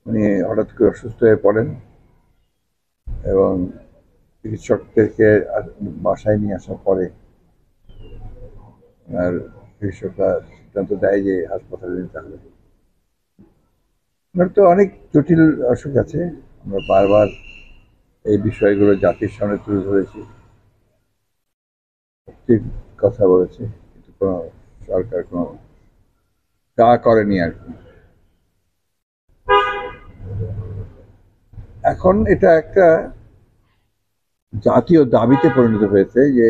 উনি হঠাৎ করে অসুস্থ হয়ে পড়েন এবং চিকিৎসকদেরকে বাসায় নিয়ে আসার পরে আর চিকিৎসকরা সিদ্ধান্ত দেয় যে হাসপাতালে নিতে হবে। ওনার তো অনেক জটিল অসুখ আছে, আমরা বারবার এই বিষয়গুলো জাতির সামনে তুলে ধরেছি, ঠিক কথা বলেছি, কিন্তু কোনো সরকার কোনো তা করেনি আর কি। এখন এটা একটা জাতীয় দাবিতে পরিণত হয়েছে যে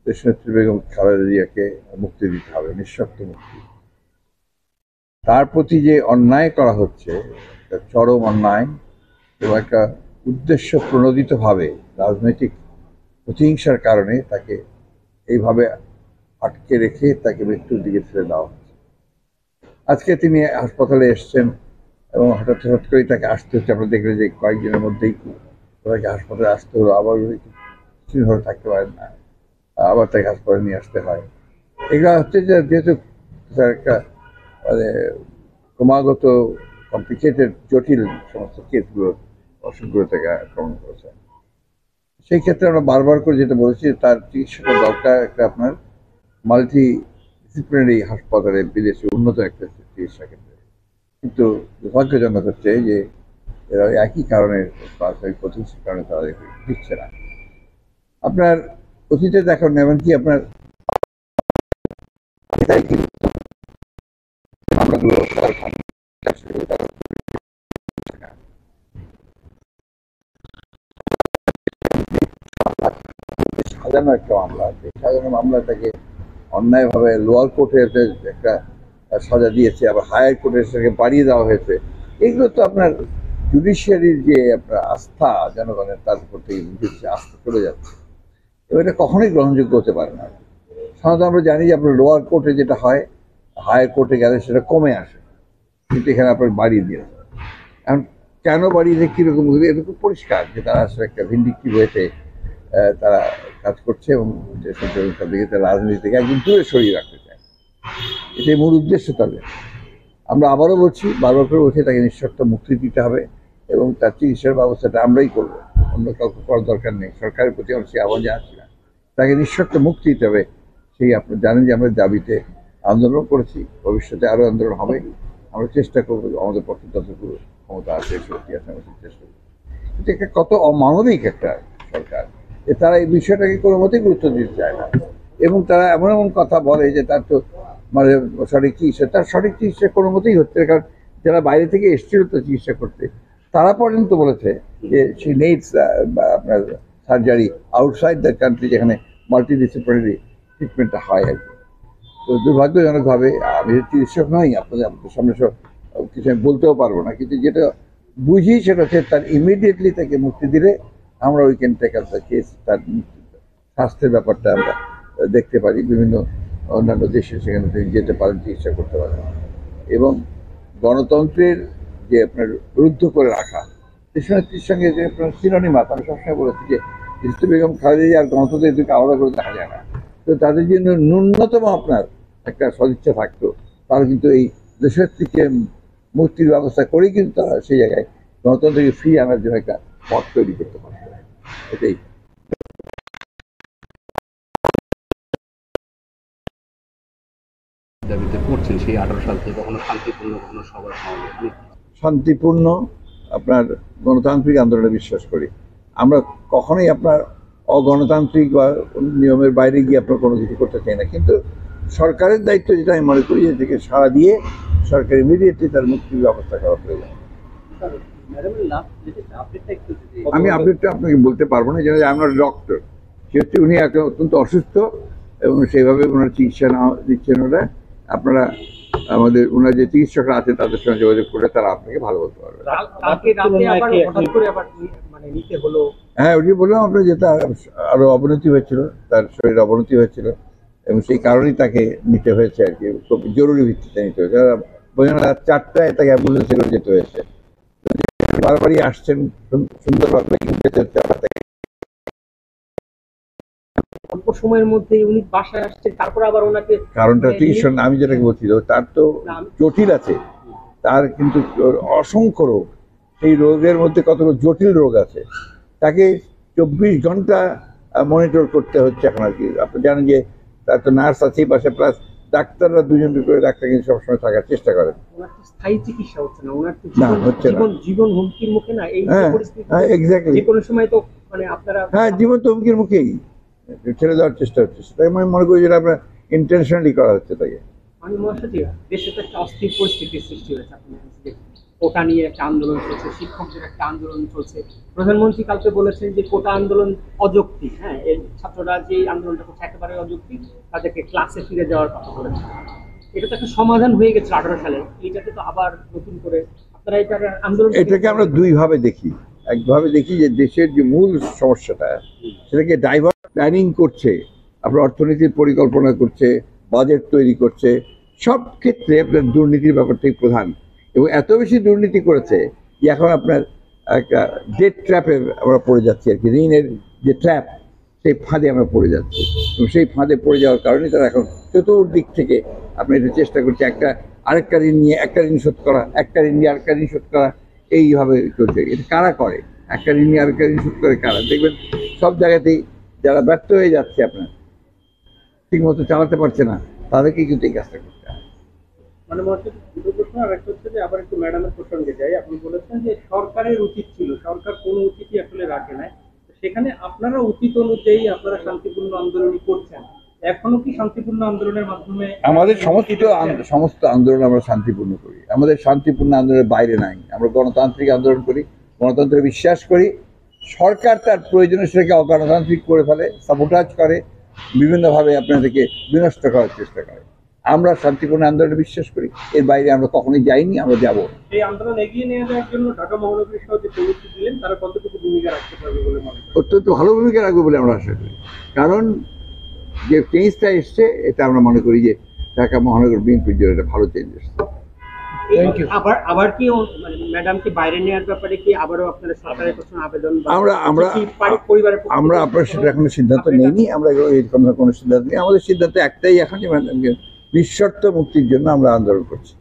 দেশনেত্রী বেগম খালেদা জিয়াকে মুক্তি দিতে হবে, নিঃশর্ত মুক্তি। তার প্রতি যে অন্যায় করা হচ্ছে, একটা চরম অন্যায় এবং একটা উদ্দেশ্য প্রণোদিতভাবে রাজনৈতিক প্রতিহিংসার কারণে তাকে এইভাবে আটকে রেখে তাকে মৃত্যুর দিকে ঠেলে দেওয়া হচ্ছে। আজকে তিনি হাসপাতালে এসছেন এবং হঠাৎ হঠাৎ করেই তাকে আসতে হচ্ছে। আমরা দেখলেন যে কয়েকদিনের মধ্যেই তাকে হাসপাতালে আসতে হলো, আবার কিছুভাবে থাকতে পারেন না, আবার তাকে হাসপাতালে নিয়ে আসতে হয়। এগুলো হচ্ছে যে যেহেতু তার একটা মানে ক্রমাগত কমপ্লিকেটেড জটিল সমস্ত কেসগুলো অসুখগুলো থেকে আক্রমণ করেছে। সেই ক্ষেত্রে আমরা বারবার করে যেটা বলেছি, তার চিকিৎসাটা দরকার একটা আপনার মাল্টি ডিসিপ্লিনারি হাসপাতালে, বিদেশে উন্নত একটা চিকিৎসা ক্ষেত্রে। কিন্তু দুর্ভাগ্যজনক হচ্ছে যে এরা একই কারণে প্রতিষ্ঠার কারণে তারা দিচ্ছে না। আপনার অতীতে দেখুন, এমনকি আপনার সাজানো একটা মামলা আছে, সাজানো মামলাটাকে অন্যায়ভাবে লোয়ার কোর্টে একটা সাজা দিয়েছে, আবার হায়ার কোর্টে সেটাকে বাড়িয়ে দেওয়া হয়েছে। এগুলো তো আপনার জুডিশিয়ারির যে আপনার আস্থা জনগণের, তার উপর থেকে আস্থা চলে যাচ্ছে। এবার এটা কখনোই গ্রহণযোগ্য হতে পারে না। সাধারণত আমরা জানি যে আপনার লোয়ার কোর্টে যেটা হয়, হায়ার কোর্টে গেলে সেটা কমে আসে, কিন্তু এখানে আপনার বাড়িয়ে দিয়েছে। এখন কেন বাড়িয়েছে, কীরকম, এটা খুব পরিষ্কার যে তারা আসলে একটা ভিন্ডিকটিভ হয়েছে, তারা কাজ করছে এবং তাদেরকে তারা রাজনীতি থেকে একদিন দূরে সরিয়ে রাখতে চায়। এটাই মূল উদ্দেশ্য তাদের। আমরা আবারও বলছি, বারবার করে বলছি, তাকে নিঃশর্ত মুক্তি দিতে হবে এবং তার চিকিৎসার ব্যবস্থাটা আমরাই করবো, অন্য কাউকে করার দরকার নেই। সরকারের প্রতি আমরা সে আহ্বান জানাচ্ছি না, তাকে নিঃশর্ত মুক্তি দিতে হবে। সেই আপনি জানেন যে আমরা দাবিতে আন্দোলন করেছি, ভবিষ্যতে আরও আন্দোলন হবে। আমরা চেষ্টা করবো, আমাদের পক্ষে যতটুকু ক্ষমতা আছে, শক্তি আছে, আমরা চেষ্টা করবো। কিন্তু একটা কত অমানবিক একটা সরকার যে তারা এই বিষয়টাকে কোনো মতেই গুরুত্ব দিতে চায় না, এবং তারা এমন এমন কথা বলে যে তার তো মানে সঠিক চিকিৎসা, তার সঠিক চিকিৎসা কোনো মতেই হচ্ছে। কারণ যারা বাইরে থেকে এসেছিল তো চিকিৎসা করতে, তারা পর্যন্ত বলেছে যে সে নেইডস আপনার সার্জারি আউটসাইড দ্য কান্ট্রি, যেখানে মাল্টিডিসিপ্লিনারি ট্রিটমেন্টটা হয় আর কি। তো দুর্ভাগ্যজনকভাবে আমি চিকিৎসক নই, আপনাদের সামনে সব কিছু আমি বলতেও পারবো না, কিন্তু যেটা বুঝি সেটা হচ্ছে তার ইমিডিয়েটলি তাকে মুক্তি দিলে আমরা ওই can take up the case, তার স্বাস্থ্যের ব্যাপারটা আমরা দেখতে পারি। বিভিন্ন অন্যান্য দেশে সেখানে তিনি যেতে পারেন, চিকিৎসা করতে পারেন। এবং গণতন্ত্রের যে আপনার রুদ্ধ করে রাখা, দেশনেত্রীর সঙ্গে যে আপনার সিনোনিমাস, আমি সবসময় বলেছি যে দেশনেত্রী বেগম খালেদা জিয়া আর গণতন্ত্রের দুটো আলাদা করে দেখা যায় না। তো তাদের জন্য ন্যূনতম আপনার একটা সদিচ্ছা থাকতো, তারা কিন্তু এই দেশনেত্রীকে মুক্তির ব্যবস্থা করেই কিন্তু তারা সেই জায়গায় গণতন্ত্রকে ফিরিয়ে আনার জন্য একটা পথ তৈরি করতে পারত। এটাই। দাবিতে করছেন সেই 18 সাল থেকে, কখনো শান্তিপূর্ণ, কখনো সবার সমাবেশ। শান্তিপূর্ণ আপনার গণতান্ত্রিক আন্দোলনে বিশ্বাস করি আমরা। কখনোই আপনার অগণতান্ত্রিক বা নিয়মের বাইরে গিয়ে আপনার কোনো কিছু করতে চাই না। কিন্তু সরকারের দায়িত্ব, যেটা আমি মনে করি, এদিকে সাড়া দিয়ে সরকার ইমিডিয়েটলি তার মুক্তির ব্যবস্থা করা প্রয়োজন। আমি আপডেটটা আপনাকে বলতে পারবো না, যেন আমরা ডক্টর, সেহেতু উনি একটা অত্যন্ত অসুস্থ এবং সেইভাবে ওনার চিকিৎসা না দিচ্ছেন ওরা। আপনারা আমাদের ওনার যে চিকিৎসকরা আছে তাদের সঙ্গে যোগাযোগ করে তারা আপনাকে ভালো বলতে পারবে। হ্যাঁ, ওই যে বললাম আপনার, যেটা আরো অবনতি হয়েছিল, তার শরীরে অবনতি হয়েছিল এবং সেই কারণেই তাকে নিতে হয়েছে আর কি, খুব জরুরি ভিত্তিতে নিতে হয়েছে। রাত 4টায় তাকে অ্যাম্বুলেন্সে করে যেতে হয়েছে। বারবারই আসছেন সুন্দরভাবে, অল্প সময়ের মধ্যে উনি বাসায় আসছেন, তারপর আবার ওনাকে কারণটা চিকিৎসা, আমি যেটাকে বলছি, তার তো জটিল আছে, তার কিন্তু অসংখ্য রোগ, সেই রোগের মধ্যে কতগুলো জটিল রোগ আছে, তাকে 24 ঘন্টা মনিটর করতে হচ্ছে এখন আর কি। আপনি জানেন যে তার তো নার্স আছেই পাশে, প্লাস ডাক্তাররা দুজন করে ডাক্তার কিন্তু সবসময় থাকার চেষ্টা করেন। ওনার তো স্থায়ী চিকিৎসা হচ্ছে না, ওনার তো না, হচ্ছে না। জীবন হুমকির মুখে না এই যে হ্যাঁ, পরিস্থিতি, হ্যাঁ, এক্স্যাক্টলি। যে কোনো সময় তো মানে আপনারা হ্যাঁ, জীবন তো হুমকির মুখেই, ছেড়ে দেওয়ার চেষ্টা হচ্ছে। তাই আমি মনে করি যেটা আপনার ইন্টেনশনালি করা হচ্ছে তাকে। মানে মহাসচিব, দেশে তো একটা অস্থির পরিস্থিতির সৃষ্টি হয়েছে। আপনি জানেন যে কোটা নিয়ে একটা আন্দোলন চলছে, শিক্ষকদের একটা আন্দোলন চলছে। প্রধানমন্ত্রী কালকে বলেছেন যে কোটা আন্দোলন অযৌক্তিক, হ্যাঁ, এই ছাত্ররা যে আন্দোলনটা করছে একেবারে অযৌক্তিক, তাদেরকে ক্লাসে ফিরে যাওয়ার কথা বলেছেন। এটা তো একটা সমাধান হয়ে গেছে 18 সালে, এইটাকে তো আবার নতুন করে আপনারা এটা আন্দোলন। এটাকে আমরা দুই ভাবে দেখি। একভাবে দেখি যে দেশের যে মূল সমস্যাটা, সেটাকে ডাইভার্ট প্ল্যানিং করছে, আপনার অর্থনীতির পরিকল্পনা করছে, বাজেট তৈরি করছে, সব ক্ষেত্রে আপনার দুর্নীতির ব্যাপারটাই প্রধান। এবং এত বেশি দুর্নীতি করেছে যে এখন আপনার একটা ডেট ট্র্যাপে আমরা পড়ে যাচ্ছি আর কি, ঋণের যে ট্র্যাপ, সেই ফাঁদে আমরা পড়ে যাচ্ছি। এবং সেই ফাঁদে পড়ে যাওয়ার কারণে তারা এখন চতুর্দিক থেকে আপনি এটা চেষ্টা করছে, একটা আরেকটা ঋণ নিয়ে একটা ঋণ শোধ করা, একটা ঋণ নিয়ে আরেকটা ঋণ শোধ করা, এইভাবে চলছে। এটা কারা করে? একটা ঋণ নিয়ে আরেকটা ঋণ শোধ করে কারা? দেখবেন সব জায়গাতেই যারা ব্যর্থ হয়ে যাচ্ছে, আপনার ঠিক মতো চালাতে পারছে না, তাদেরকেই কিন্তু এই কাজটা করতে হয়। মানে মহাসচিব, দুটো প্রশ্ন। আর একটা হচ্ছে যে আবার একটু ম্যাডামের প্রসঙ্গে যাই। আপনি বলেছেন যে সরকারের উচিত ছিল, সরকার কোনো উচিতই আসলে রাখে নাই, সেখানে আপনারা উচিত অনুযায়ী আপনারা শান্তিপূর্ণ আন্দোলন করছেন। এখনো কি শান্তিপূর্ণ আন্দোলনের মাধ্যমে আমাদের সমস্ত আন্দোলন আমরা শান্তিপূর্ণ করি, আমাদের শান্তিপূর্ণ আন্দোলনের বাইরে নাই। আমরা গণতান্ত্রিক আন্দোলন করি, গণতন্ত্রে বিশ্বাস করি। সরকার তার প্রয়োজনে সেটাকে অগণতান্ত্রিক করে ফেলে, সাবোটাজ করে, বিভিন্নভাবে আপনাদেরকে বিনষ্ট করার চেষ্টা করে। আমরা শান্তিপূর্ণ আন্দোলনে বিশ্বাস করি, এর বাইরে আমরা কখনোই যাইনি, আমরা যাব না। এই আন্দোলন এগিয়ে নিয়ে যাওয়ার জন্য ঢাকা মহানগরী সহ যে কমিটি দিলেন, তারা কতটুকু ভূমিকা রাখতে পারবে বলে মনে করেন? অত্যন্ত ভালো ভূমিকা রাখবে বলে আমরা আশা করি। কারণ যে চেঞ্জটা এসছে, এটা আমরা মনে করি যে ঢাকা মহানগর বিএনপির জন্য একটা ভালো চেঞ্জ এসছে। আবার কি মানে ম্যাডাম কি বাইরে নেওয়ার ব্যাপারে কি আবারও আপনারা সরকারের কাছে আবেদন আমরা আপনার সেটা এখনো সিদ্ধান্ত নেইনি। আমরা এরকম কোনো সিদ্ধান্ত নেই। আমাদের সিদ্ধান্ত একটাই এখন, যে ম্যাডামকে নিঃশর্ত মুক্তির জন্য আমরা আন্দোলন করছি।